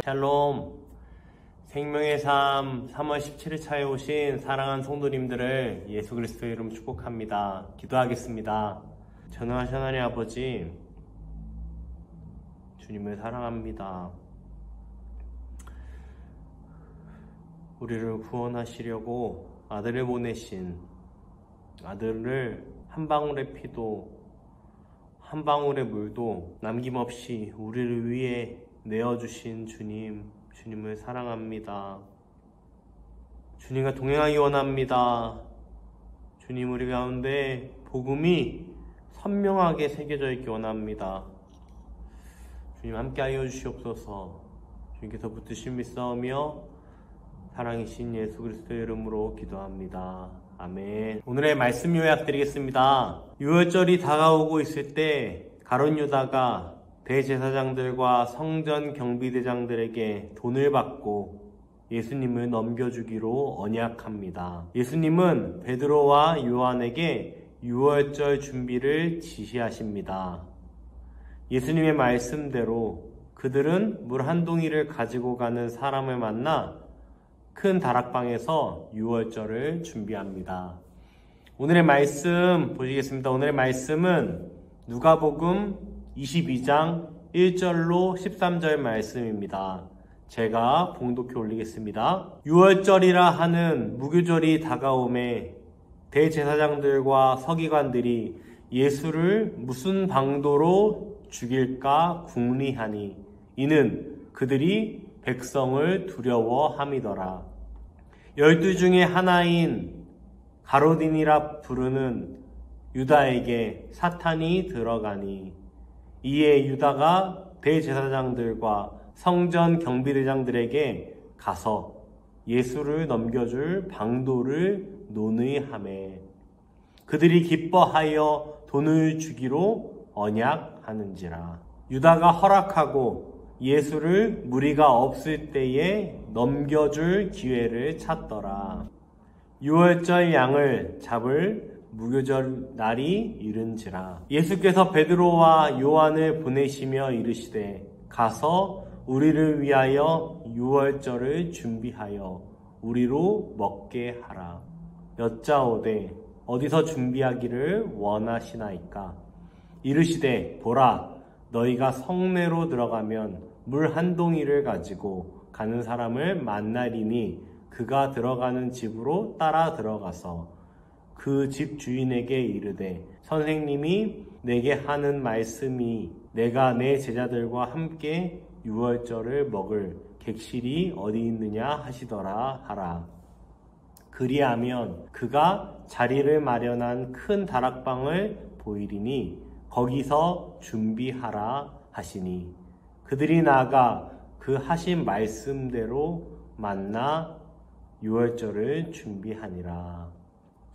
샬롬. 생명의 삶 3월 17일차에 오신 사랑하는 성도님들을 예수 그리스도의 이름 축복합니다. 기도하겠습니다. 전능하신 하나님 아버지, 주님을 사랑합니다. 우리를 구원하시려고 아들을 보내신, 아들을 한 방울의 피도 한 방울의 물도 남김없이 우리를 위해 내어주신 주님을 사랑합니다. 주님과 동행하기 원합니다. 주님, 우리 가운데 복음이 선명하게 새겨져 있기 원합니다. 주님, 함께하여 주시옵소서. 주님께서 붙드신 믿사오며 사랑이신 예수 그리스도의 이름으로 기도합니다. 아멘. 오늘의 말씀 요약 드리겠습니다. 유월절이 다가오고 있을 때 가룟 유다가 대제사장들과 성전 경비대장들에게 돈을 받고 예수님을 넘겨주기로 언약합니다. 예수님은 베드로와 요한에게 유월절 준비를 지시하십니다. 예수님의 말씀대로 그들은 물 한 동이를 가지고 가는 사람을 만나 큰 다락방에서 유월절을 준비합니다. 오늘의 말씀 보시겠습니다. 오늘의 말씀은 누가복음 22장 1절로 13절 말씀입니다. 제가 봉독해 올리겠습니다. 유월절이라 하는 무교절이 다가오매 대제사장들과 서기관들이 예수를 무슨 방도로 죽일까 궁리하니 이는 그들이 백성을 두려워함이더라. 12 중에 하나인 가로딘이라 부르는 유다에게 사탄이 들어가니 이에 유다가 대제사장들과 성전 경비대장들에게 가서 예수를 넘겨줄 방도를 논의하매 그들이 기뻐하여 돈을 주기로 언약하는지라. 유다가 허락하고 예수를 무리가 없을 때에 넘겨줄 기회를 찾더라. 유월절 양을 잡을 무교절 날이 이른지라. 예수께서 베드로와 요한을 보내시며 이르시되 가서 우리를 위하여 유월절을 준비하여 우리로 먹게 하라. 여짜오되 어디서 준비하기를 원하시나이까? 이르시되 보라, 너희가 성내로 들어가면 물 한 동이를 가지고 가는 사람을 만나리니 그가 들어가는 집으로 따라 들어가서 그 집 주인에게 이르되 선생님이 내게 하는 말씀이 내가 내 제자들과 함께 유월절을 먹을 객실이 어디 있느냐 하시더라 하라. 그리하면 그가 자리를 마련한 큰 다락방을 보이리니 거기서 준비하라 하시니 그들이 나아가 그 하신 말씀대로 만나 유월절을 준비하니라.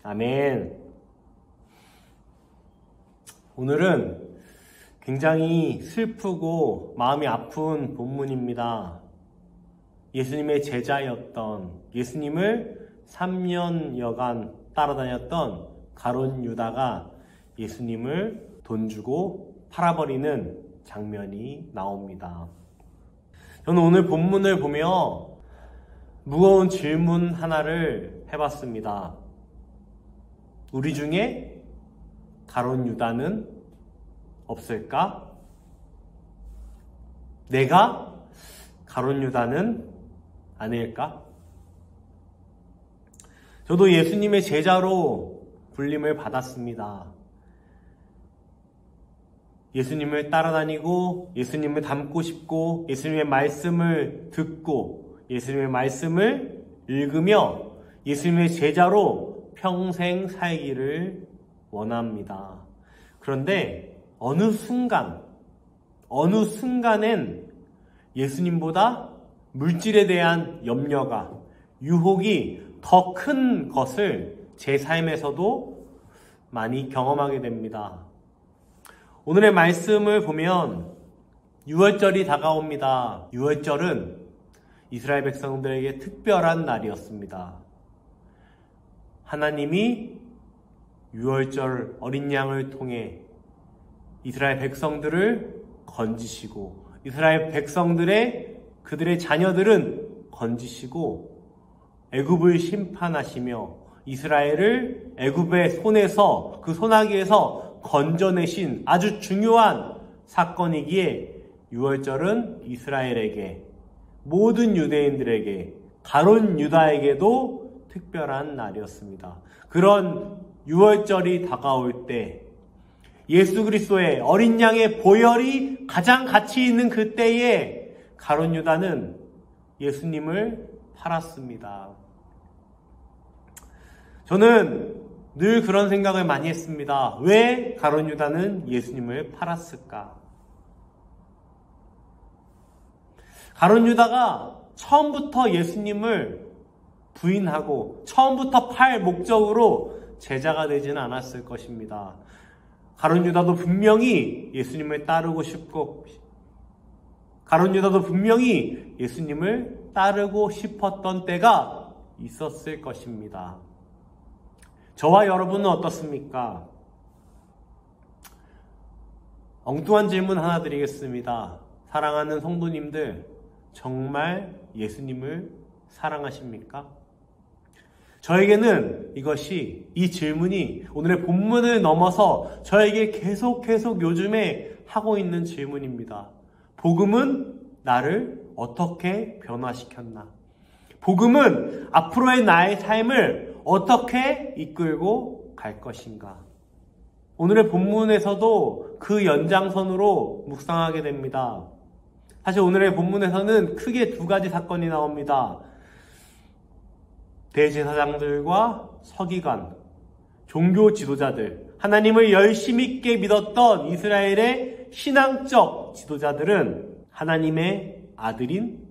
아멘. 오늘은 굉장히 슬프고 마음이 아픈 본문입니다. 예수님의 제자였던, 예수님을 3년여간 따라다녔던 가룟 유다가 예수님을 돈 주고 팔아버리는 장면이 나옵니다. 저는 오늘 본문을 보며 무거운 질문 하나를 해봤습니다. 우리 중에 가룟 유다는 없을까? 내가 가룟 유다는 아닐까? 저도 예수님의 제자로 불림을 받았습니다. 예수님을 따라다니고 예수님을 닮고 싶고 예수님의 말씀을 듣고 예수님의 말씀을 읽으며 예수님의 제자로 평생 살기를 원합니다. 그런데 어느 순간엔 예수님보다 물질에 대한 염려가, 유혹이 더 큰 것을 제 삶에서도 많이 경험하게 됩니다. 오늘의 말씀을 보면 유월절이 다가옵니다. 유월절은 이스라엘 백성들에게 특별한 날이었습니다. 하나님이 유월절 어린 양을 통해 이스라엘 백성들을 건지시고 이스라엘 백성들의 그들의 자녀들은 건지시고 애굽을 심판하시며 이스라엘을 애굽의 손에서 그 소나기에서 건져내신 아주 중요한 사건이기에 유월절은 이스라엘에게 모든 유대인들에게 가룟 유다에게도 특별한 날이었습니다. 그런 유월절이 다가올 때 예수 그리스도의 어린 양의 보혈이 가장 가치 있는 그때에 가룟 유다는 예수님을 팔았습니다. 저는 늘 그런 생각을 많이 했습니다. 왜 가룟 유다는 예수님을 팔았을까? 가룟 유다가 처음부터 예수님을 부인하고 처음부터 팔 목적으로 제자가 되지는 않았을 것입니다. 가룟 유다도 분명히 예수님을 따르고 싶고 가룟 유다도 분명히 예수님을 따르고 싶었던 때가 있었을 것입니다. 저와 여러분은 어떻습니까? 엉뚱한 질문 하나 드리겠습니다. 사랑하는 성도님들, 정말 예수님을 사랑하십니까? 저에게는 이 질문이 오늘의 본문을 넘어서 저에게 계속 요즘에 하고 있는 질문입니다. 복음은 나를 어떻게 변화시켰나? 복음은 앞으로의 나의 삶을 어떻게 이끌고 갈 것인가? 오늘의 본문에서도 그 연장선으로 묵상하게 됩니다. 사실 오늘의 본문에서는 크게 두 가지 사건이 나옵니다. 대제사장들과 서기관, 종교 지도자들, 하나님을 열심히 있게 믿었던 이스라엘의 신앙적 지도자들은 하나님의 아들인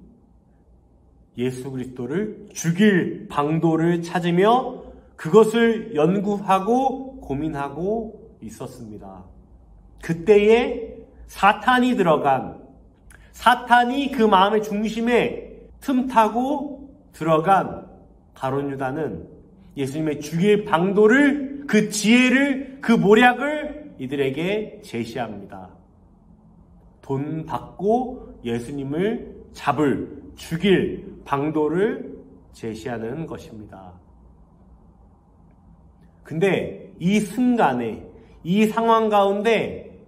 예수 그리스도를 죽일 방도를 찾으며 그것을 연구하고 고민하고 있었습니다. 그때에 사탄이 그 마음의 중심에 틈타고 들어간 가룟 유다는 예수님의 죽일 방도를, 그 지혜를, 그 모략을 이들에게 제시합니다. 돈 받고 예수님을 죽일 방도를 제시하는 것입니다. 근데 이 순간에, 이 상황 가운데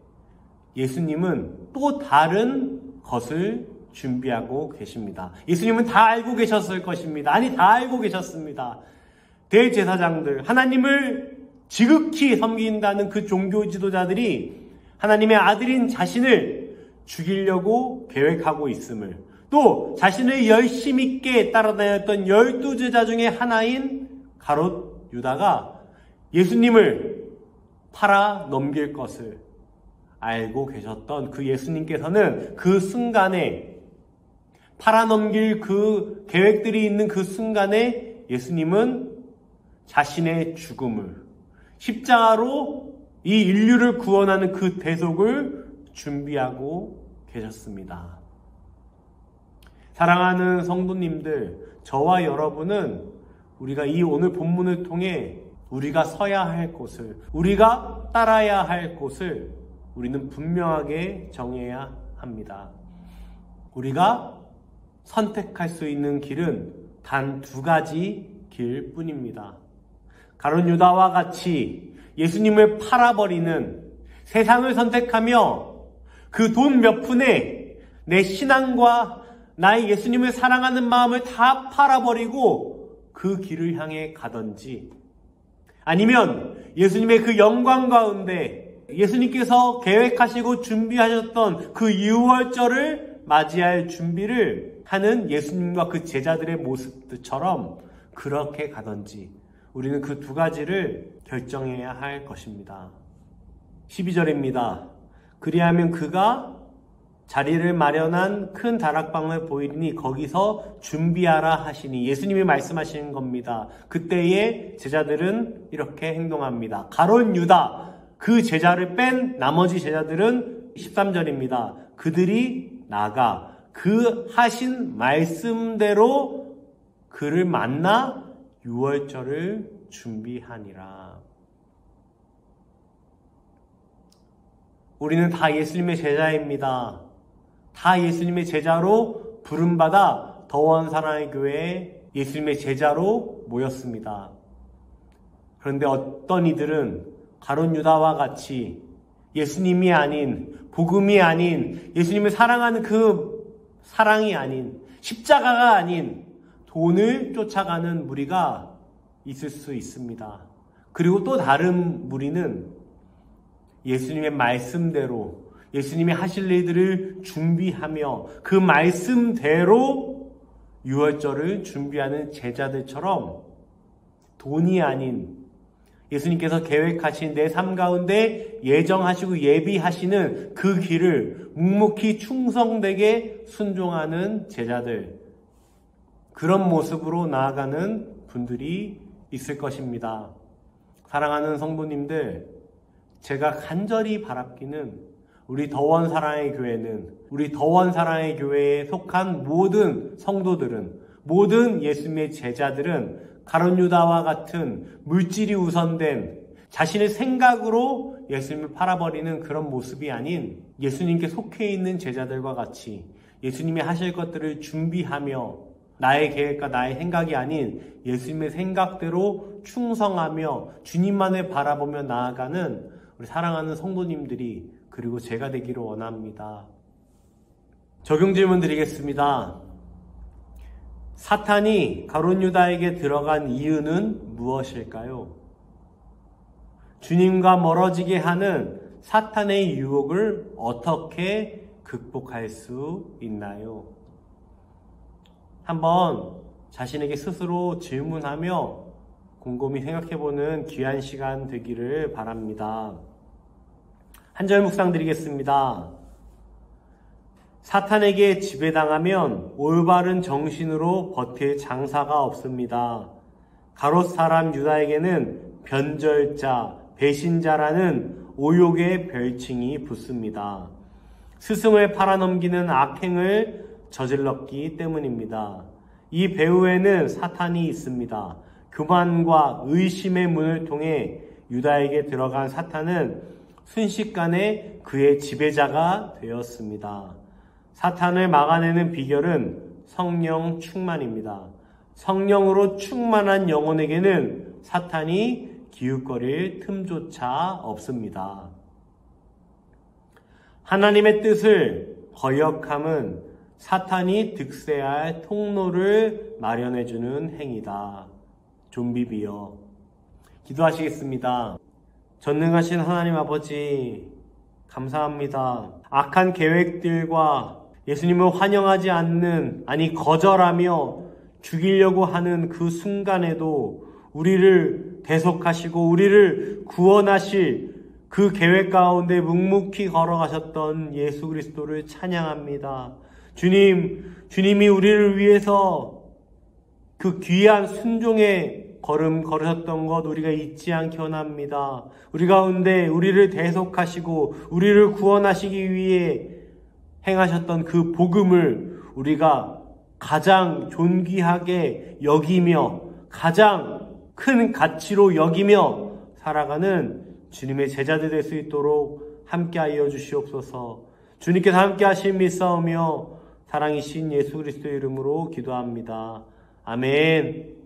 예수님은 또 다른 것을 준비하고 계십니다. 예수님은 다 알고 계셨을 것입니다. 아니, 다 알고 계셨습니다. 대제사장들, 하나님을 지극히 섬긴다는 그 종교 지도자들이 하나님의 아들인 자신을 죽이려고 계획하고 있음을, 또 자신을 열심 있게 따라다녔던 12제자 중에 하나인 가룟 유다가 예수님을 팔아 넘길 것을 알고 계셨던 그 예수님께서는 그 순간에, 팔아넘길 그 계획들이 있는 그 순간에 예수님은 자신의 죽음을, 십자가로 이 인류를 구원하는 그 대속을 준비하고 계셨습니다. 사랑하는 성도님들, 저와 여러분은 우리가 이 오늘 본문을 통해 우리가 서야 할 곳을, 우리가 따라야 할 곳을 우리는 분명하게 정해야 합니다. 우리가 선택할 수 있는 길은 단 두 가지 길 뿐입니다. 가룟 유다와 같이 예수님을 팔아버리는, 세상을 선택하며 그 돈 몇 푼에 내 신앙과 나의 예수님을 사랑하는 마음을 다 팔아버리고 그 길을 향해 가든지, 아니면 예수님의 그 영광 가운데 예수님께서 계획하시고 준비하셨던 그 유월절을 맞이할 준비를 하는 예수님과 그 제자들의 모습들처럼 그렇게 가든지, 우리는 그 두 가지를 결정해야 할 것입니다. 12절입니다. 그리하면 그가 자리를 마련한 큰 다락방을 보이니 거기서 준비하라 하시니, 예수님이 말씀하시는 겁니다. 그때에 제자들은 이렇게 행동합니다. 가룟 유다, 그 제자를 뺀 나머지 제자들은 13절입니다. 그들이 나가 그 하신 말씀대로 그를 만나 유월절을 준비하니라. 우리는 다 예수님의 제자입니다. 다 예수님의 제자로 부름받아 더원 사랑의 교회에 예수님의 제자로 모였습니다. 그런데 어떤 이들은 가룟 유다와 같이 예수님이 아닌, 복음이 아닌, 예수님을 사랑하는 그 사랑이 아닌, 십자가가 아닌 돈을 쫓아가는 무리가 있을 수 있습니다. 그리고 또 다른 무리는 예수님의 말씀대로 예수님이 하실 일들을 준비하며 그 말씀대로 유월절을 준비하는 제자들처럼 돈이 아닌 예수님께서 계획하신 내 삶 가운데 예정하시고 예비하시는 그 길을 묵묵히 충성되게 순종하는 제자들, 그런 모습으로 나아가는 분들이 있을 것입니다. 사랑하는 성도님들, 제가 간절히 바랍기는 우리 더원 사랑의 교회는, 우리 더원 사랑의 교회에 속한 모든 성도들은, 모든 예수님의 제자들은 가룟 유다와 같은 물질이 우선된 자신의 생각으로 예수님을 팔아버리는 그런 모습이 아닌 예수님께 속해 있는 제자들과 같이 예수님이 하실 것들을 준비하며 나의 계획과 나의 생각이 아닌 예수님의 생각대로 충성하며 주님만을 바라보며 나아가는 우리 사랑하는 성도님들이, 그리고 제가 되기를 원합니다. 적용 질문 드리겠습니다. 사탄이 가룟 유다에게 들어간 이유는 무엇일까요? 주님과 멀어지게 하는 사탄의 유혹을 어떻게 극복할 수 있나요? 한번 자신에게 스스로 질문하며 곰곰이 생각해보는 귀한 시간 되기를 바랍니다. 한 절 묵상 드리겠습니다. 사탄에게 지배당하면 올바른 정신으로 버틸 장사가 없습니다. 가롯 사람 유다에게는 변절자, 배신자라는 오욕의 별칭이 붙습니다. 스승을 팔아넘기는 악행을 저질렀기 때문입니다. 이 배후에는 사탄이 있습니다. 교만과 의심의 문을 통해 유다에게 들어간 사탄은 순식간에 그의 지배자가 되었습니다. 사탄을 막아내는 비결은 성령 충만입니다. 성령으로 충만한 영혼에게는 사탄이 기웃거릴 틈조차 없습니다. 하나님의 뜻을 거역함은 사탄이 득세할 통로를 마련해주는 행위다. 좀비비어. 기도하시겠습니다. 전능하신 하나님 아버지, 감사합니다. 악한 계획들과 예수님을 환영하지 않는, 거절하며 죽이려고 하는 그 순간에도 우리를 대속하시고 우리를 구원하실 그 계획 가운데 묵묵히 걸어가셨던 예수 그리스도를 찬양합니다. 주님이 우리를 위해서 그 귀한 순종의 걸음 걸으셨던 것 우리가 잊지 않기 원합니다. 우리 가운데 우리를 대속하시고 우리를 구원하시기 위해 행하셨던 그 복음을 우리가 가장 존귀하게 여기며 가장 큰 가치로 여기며 살아가는 주님의 제자들 될 수 있도록 함께하여 주시옵소서. 주님께서 함께하신 믿사오며 사랑이신 예수 그리스도의 이름으로 기도합니다. 아멘.